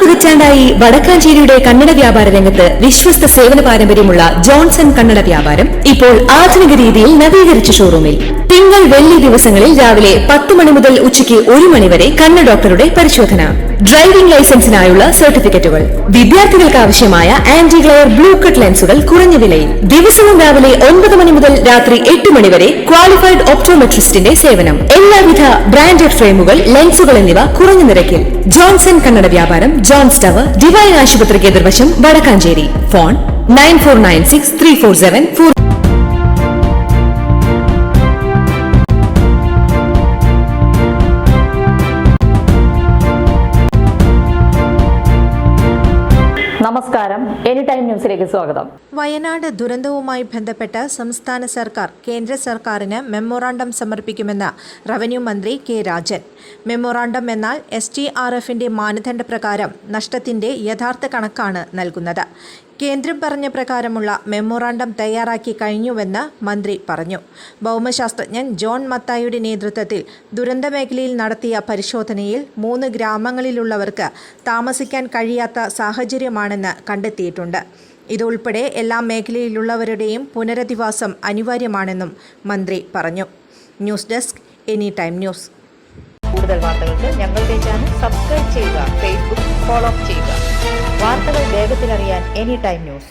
പതിറ്റാണ്ടായി വടക്കാഞ്ചേരിയുടെ കന്നഡ വ്യാപാര രംഗത്ത് വിശ്വസ്ത സേവന പാരമ്പര്യമുള്ള ജോൺസൺ കന്നഡ വ്യാപാരം ഇപ്പോൾ ആധുനിക രീതിയിൽ നവീകരിച്ച ഷോറൂമിൽ തിങ്കൾ വെള്ളി ദിവസങ്ങളിൽ രാവിലെ 10 മണി മുതൽ ഉച്ചയ്ക്ക് 1 മണി വരെ കണ്ണ് ഡോക്ടറുടെ പരിശോധന, ഡ്രൈവിംഗ് ലൈസൻസിനായുള്ള സർട്ടിഫിക്കറ്റുകൾ, വിദ്യാർത്ഥികൾക്ക് ആവശ്യമായ ആന്റി ഗ്ലെയർ ബ്ലൂ കട്ട് ലെൻസുകൾ കുറഞ്ഞ വിലയിൽ, ദിവസവും രാവിലെ 9 മണി മുതൽ രാത്രി 8 മണി വരെ ക്വാളിഫൈഡ് ഒപ്റ്റോമെട്രിസ്റ്റിന്റെ സേവനം, എല്ലാവിധ ബ്രാൻഡഡ് ഫ്രെയിമുകൾ, ലെൻസുകൾ എന്നിവ കുറഞ്ഞ നിരക്കിൽ. ജോൺസൺ കന്നഡ വ്യാപാരം, ജോൺസ് ടവർ, ഡിവൈൻ ആശുപത്രിക്ക് എതിർവശം, വടക്കാഞ്ചേരി. ഫോൺ 94963474. നമസ്കാരം, എനി ടൈം ന്യൂസിലേക്ക് സ്വാഗതം. വയനാട് ദുരന്തവുമായി ബന്ധപ്പെട്ട് സംസ്ഥാന സർക്കാർ കേന്ദ്ര സർക്കാരിന് മെമ്മോറാണ്ടം സമർപ്പിക്കുമെന്ന് റവന്യൂ മന്ത്രി കെ രാജൻ. മെമ്മോറാണ്ടം എന്നാൽ STRFന്റെ മാനദണ്ഡപ്രകാരം നഷ്ടത്തിന്റെ യഥാർത്ഥ കണക്കാണ് നൽകുന്നത്. കേന്ദ്രം പറഞ്ഞ പ്രകാരമുള്ള മെമ്മോറാണ്ടം തയ്യാറാക്കി കഴിഞ്ഞുവെന്ന് മന്ത്രി പറഞ്ഞു. ഭൗമശാസ്ത്രജ്ഞൻ ജോൺ മത്തായിയുടെ നേതൃത്വത്തിൽ ദുരന്തമേഖലയിൽ നടത്തിയ പരിശോധനയിൽ 3 ഗ്രാമങ്ങളിലുള്ളവർക്ക് താമസിക്കാൻ കഴിയാത്ത സാഹചര്യമാണെന്ന് കണ്ടെത്തിയിട്ടുണ്ട്. ഇതുൾപ്പെടെ എല്ലാ മേഖലയിലുള്ളവരുടെയും പുനരധിവാസം അനിവാര്യമാണെന്നും മന്ത്രി പറഞ്ഞു. News desk, any time news. കൂടുതൽ വാർത്തകൾക്ക് ഞങ്ങളുടെ ചാനൽ സബ്സ്ക്രൈബ് ചെയ്യുക, ഫേസ്ബുക്ക് ഫോളോ ചെയ്യുക. വാർത്തകൾ വേഗത്തിലറിയാൻ എനി ടൈം ന്യൂസ്.